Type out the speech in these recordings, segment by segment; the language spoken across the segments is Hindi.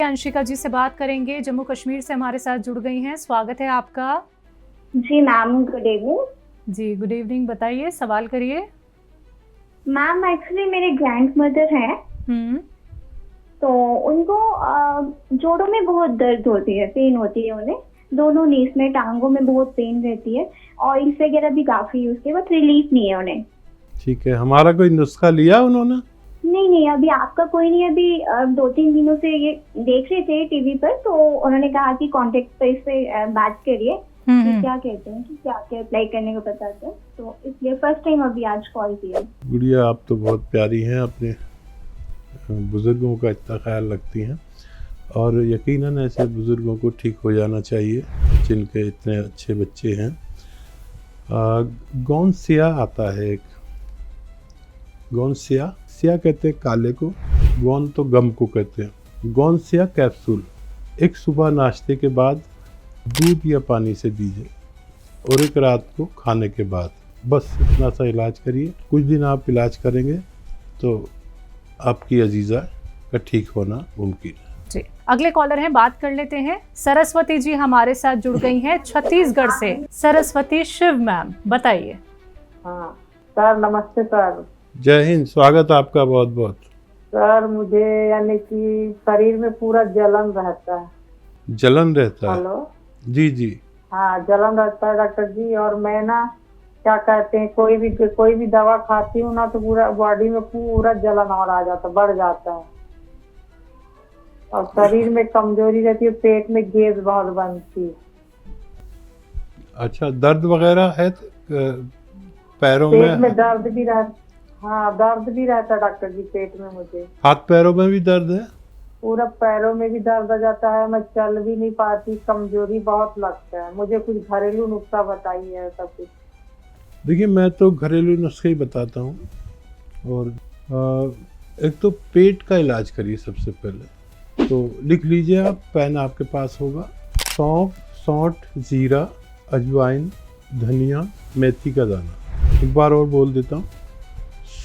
अंशिका जी से बात करेंगे, जम्मू कश्मीर से हमारे साथ जुड़ गई हैं। स्वागत है आपका। जी मैम, गुड इवनिंग। जी गुड इवनिंग, बताइए, सवाल करिए। मैम एक्चुअली मेरे ग्रैंड मदर हैं, तो उनको जोड़ों में बहुत दर्द होती है, पेन होती है उन्हें। दोनों नीज में, टांगों में बहुत पेन रहती है। ऑयल वगैरह भी काफी यूज किया, बट रिलीफ नहीं है उन्हें। ठीक है, हमारा कोई नुस्खा लिया उन्होंने? नहीं, अभी आपका कोई नहीं। अभी 2-3 दिनों से ये देख रहे थे टीवी पर, तो उन्होंने कहा कि कांटेक्ट पे इससे बात करिए कि क्या कहते हैं, कि क्या क्या अप्लाई करने को बताते हैं। तो इसलिए फर्स्ट टाइम अभी आज कॉल किया। गुड़िया, आप तो बहुत प्यारी हैं, अपने बुज़ुर्गों का इतना ख्याल रखती हैं, और यकीनन ऐसे बुज़ुर्गों को ठीक हो जाना चाहिए जिनके इतने अच्छे बच्चे हैं। गौनसिया आता है एक, गौनसिया, सिया कहते हैं काले को, गौन तो गम को कहते हैं। गौनसिया कैप्सूल एक सुबह नाश्ते के बाद दूध या पानी से दीजिए, और एक रात को खाने के बाद। बस इतना सा इलाज करिए। कुछ दिन आप इलाज करेंगे तो आपकी अजीज़ा का ठीक होना मुमकिन है। जी, अगले कॉलर हैं, बात कर लेते हैं। सरस्वती जी हमारे साथ जुड़ गई हैं छत्तीसगढ़ से। सरस्वती शिव मैम, बताइए। हाँ सर, नमस्ते सर। जय हिंद, स्वागत आपका बहुत बहुत। सर मुझे यानी कि शरीर में पूरा जलन रहता है। जलन रहता है? हेलो जी जी। हाँ, जलन रहता है डॉक्टर जी। और मैं ना, क्या कहते हैं, कोई भी दवा खाती हूँ ना, तो पूरा बॉडी में पूरा जलन और आ जाता, बढ़ जाता है। और शरीर में कमजोरी रहती है, पेट में गैस बहुत बनती है। अच्छा, दर्द वगैरह है पैरों पेट में? में दर्द भी रहता, हाँ दर्द भी रहता है डॉक्टर जी पेट में मुझे। हाथ पैरों में भी दर्द है? पूरा पैरों में भी दर्द आ जाता है, मैं चल भी नहीं पाती, कमजोरी बहुत लगता है। मुझे कुछ घरेलू नुस्खा बताइए सब कुछ। देखिए, मैं तो घरेलू नुस्खे ही बताता हूँ। और एक तो पेट का इलाज करिए सबसे पहले। तो लिख लीजिए आप, पेन आपके पास होगा। सौंफ, सौंठ, जीरा, अजवाइन, धनिया, मेथी का दाना। एक बार और बोल देता हूँ,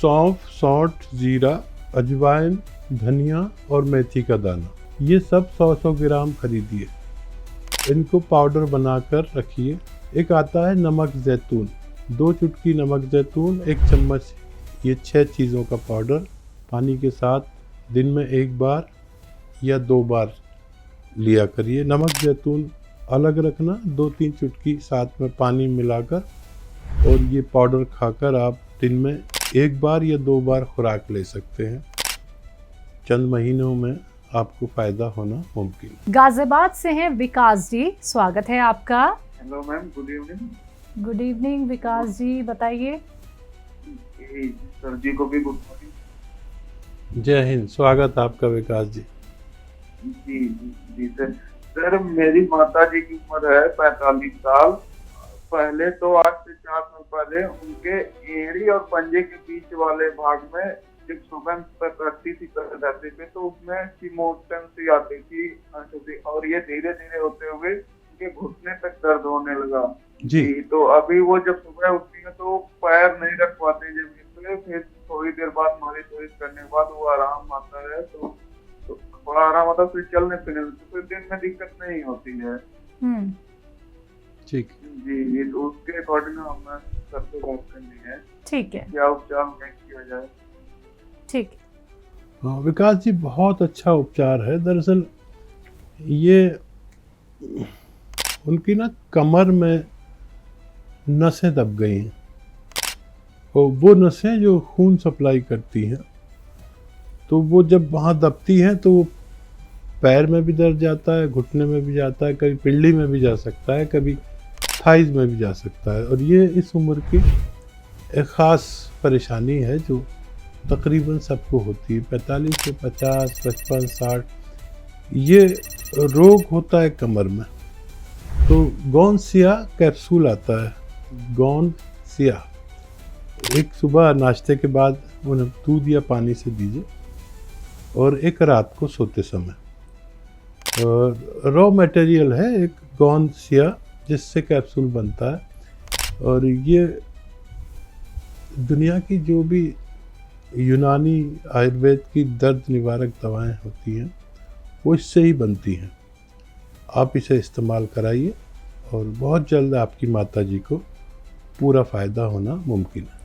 सौंफ, सौंठ, जीरा, अजवाइन, धनिया और मेथी का दाना। ये सब 100-100 ग्राम खरीदिए, इनको पाउडर बनाकर रखिए। एक आता है नमक जैतून, 2 चुटकी नमक जैतून, 1 चम्मच, ये 6 चीज़ों का पाउडर पानी के साथ दिन में 1 बार या 2 बार लिया करिए। नमक जैतून अलग रखना, 2-3 चुटकी साथ में पानी मिलाकर, और ये पाउडर खाकर आप दिन में 1 बार या 2 बार खुराक ले सकते हैं। चंद महीनों में आपको फायदा होना मुमकिन है। गाजियाबाद से हैं विकास जी, स्वागत है आपका। Hello ma'am, good evening. Good evening Vikas ji, बताइए। सर जी को भी गुड मॉर्निंग। जय हिंद, स्वागत आपका विकास जी। जी जी जी सर, मेरी माता जी की उम्र है 45 साल। पहले तो आज से 4 साल पहले उनके एड़ी और पंजे के बीच वाले भाग में जब सुबह करती थी रहती थी, तो उसमें सिमोटन सी आती थी, और ये धीरे धीरे होते हुए उनके घुटने तक दर्द होने लगा जी। तो अभी वो जब सुबह उठती है तो पैर नहीं रख पाते जमीन पे। फिर थोड़ी देर बाद मालिश वालिश करने के बाद वो आराम आता है, तो थोड़ा आराम आता है, फिर चलने फिरने तो फिर दिन में दिक्कत नहीं होती है। ठीक जी, तो उसके अकॉर्डिंग हमें सबसे बात करनी है। ठीक है, क्या उपचार किया जाए? ठीक। हाँ विकास जी, बहुत अच्छा उपचार है। दरअसल ये उनकी ना कमर में नसें दब गई हैं, और वो नसें जो खून सप्लाई करती हैं, तो वो जब वहाँ दबती हैं तो वो पैर में भी दर्द जाता है, घुटने में भी जाता है, कभी पिल्ली में भी जा सकता है, कभी थाइज में भी जा सकता है। और ये इस उम्र की एक ख़ास परेशानी है जो तकरीबन सबको होती है। 45 से 50, 55, 60 ये रोग होता है कमर में। तो गौनसिया कैप्सूल आता है, गौनसिया, एक सुबह नाश्ते के बाद उन्हें दूध या पानी से दीजिए, और एक रात को सोते समय। रॉ मटेरियल है एक गौनसिया जिससे कैप्सूल बनता है, और ये दुनिया की जो भी यूनानी आयुर्वेद की दर्द निवारक दवाएं होती हैं वो इससे ही बनती हैं। आप इसे इस्तेमाल कराइए और बहुत जल्द आपकी माताजी को पूरा फ़ायदा होना मुमकिन है।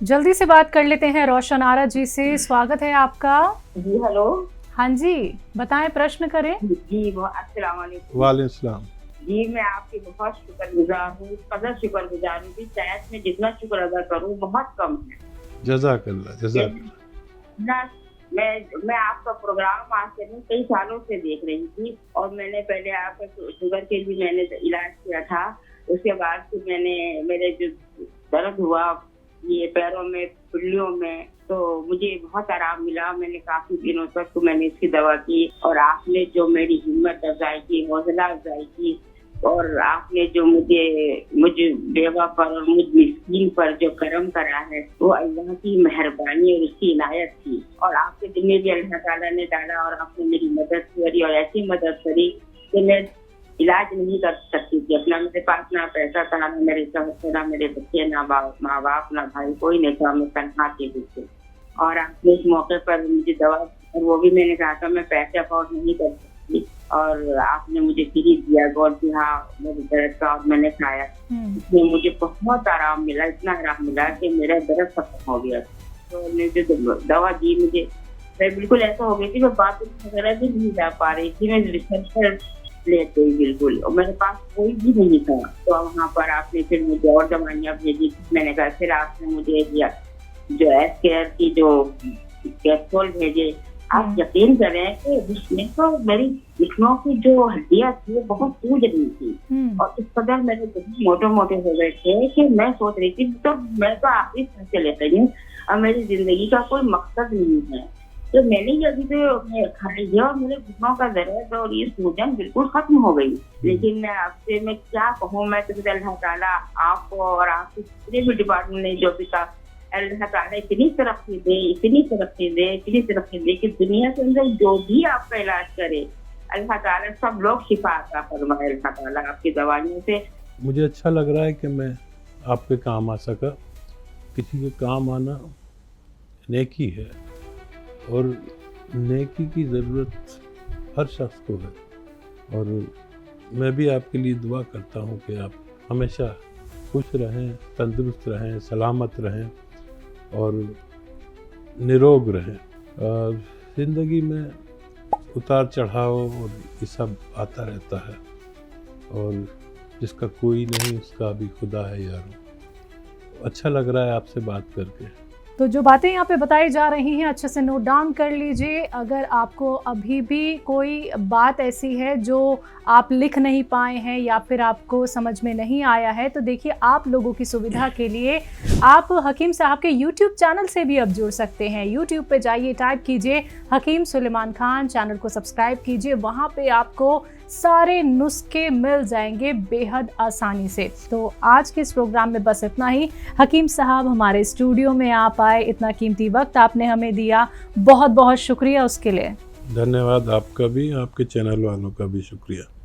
जल्दी से बात कर लेते हैं रोशन आरा जी से। स्वागत है आपका। जी हेलो। हाँ जी, बताएं, प्रश्न करें। जी अस्सलाम वालेकुम। वालेकुम सलाम। जी मैं आपकी बहुत शुक्रगुजार हूँ, कदर शुक्रगुजार हूँ कि शायद मैं जितना शुक्र अदा करूँ बहुत कम है। जज़ाकल्लाह जज़ाकल्लाह। ना मैं आपका प्रोग्राम आज से नहीं कई सालों से देख रही थी और मैंने पहले आपका शुगर के भी मैंने इलाज किया था। उसके बाद फिर मेरे जो दर्द हुआ ये पैरों में पिल्लियों में, तो मुझे बहुत आराम मिला। मैंने काफी दिनों तक तो मैंने इसकी दवा की और आपने जो मेरी हिम्मत अफजाई की, हौसला अफजाई की और आपने जो मुझे बेवा पर और मुझ मिस्कीन पर जो करम करा है वो अल्लाह की मेहरबानी और उसकी इनायत थी। और आपके दिन में भी अल्लाह ताला ने डाला और आपने मेरी मदद करी और ऐसी मदद करी कि मैं इलाज नहीं कर सकती थी अपना। मेरे पास ना पैसा था, ना मेरे शौहर, ना मेरे बच्चे, ना माँ बाप, ना भाई, कोई नहीं था। मैं तनखा थी बिल्कुल। और आपने इस मौके पर मुझे दवा, और वो भी मैंने कहा था मैं पैसे अफोर्ड नहीं कर सकती, और आपने मुझे फ्री दिया गोल्ड की। हाँ मेरे दर्द का, और मैंने खाया, इसमें मुझे बहुत आराम मिला। इतना आराम मिला कि मेरा दर्द खत्म हो गया। तो उन्होंने जो दवा दी मुझे, मैं बिल्कुल ऐसा हो गई थी, मैं बाथरूम वगैरह भी नहीं जा पा रही थी। मैं रिसर्च लेते ही बिल्कुल, और मेरे पास कोई भी नहीं था। तो वहाँ पर आपने फिर मुझे और दवाइयाँ भेजी। मैंने कहा फिर आपने मुझे दिया जो एस केयर की जो कैप्सूल भेजे। आप यकीन करें कि उसमें तो मेरी घुटनों की जो हड्डियाँ थी वो बहुत सूज रही थी और इस कदर मेरे मोटे मोटे हो गए थे कि मैं सोच रही थी तो मैं तो आखिरी सांस ले रही हूँ और मेरी जिंदगी का कोई मकसद नहीं है। तो मैंने ये अभी तो खा लिया और मेरे घुटनों का दर्द और ये सूजन बिल्कुल खत्म हो गई। लेकिन मैं आपसे मैं क्या कहूँ, मैं तो अल्लाह ताला आपको और आपके पूरे भी डिपार्टमेंट ने जो भी का अल्लाह ताला इतनी तरक्की दे, इतनी तरक्की दे, इतनी तरक्की दे कि दुनिया के अंदर जो भी आपका इलाज करे अल्लाह ताला सब लोग शिफा अता फरमाए अल्लाह ताला आपकी दवाइयों से। मुझे अच्छा लग रहा है कि मैं आपके काम आ सका। किसी के काम आना नेकी है और नेकी की ज़रूरत हर शख्स को है। और मैं भी आपके लिए दुआ करता हूँ कि आप हमेशा खुश रहें, तंदुरुस्त रहें, सलामत रहें और निरोग रहें। ज़िंदगी में उतार चढ़ाव और ये सब आता रहता है और जिसका कोई नहीं उसका भी खुदा है यारो। अच्छा लग रहा है आपसे बात करके। तो जो बातें यहाँ पे बताई जा रही हैं अच्छे से नोट डाउन कर लीजिए। अगर आपको अभी भी कोई बात ऐसी है जो आप लिख नहीं पाए हैं या फिर आपको समझ में नहीं आया है, तो देखिए आप लोगों की सुविधा के लिए आप हकीम साहब के YouTube चैनल से भी अब जुड़ सकते हैं। YouTube पे जाइए, टाइप कीजिए हकीम सुलेमान खान, चैनल को सब्सक्राइब कीजिए। वहाँ पे आपको सारे नुस्खे मिल जाएंगे बेहद आसानी से। तो आज के इस प्रोग्राम में बस इतना ही। हकीम साहब हमारे स्टूडियो में आप आए, इतना कीमती वक्त आपने हमें दिया, बहुत बहुत शुक्रिया उसके लिए। धन्यवाद आपका भी, आपके चैनल वालों का भी शुक्रिया।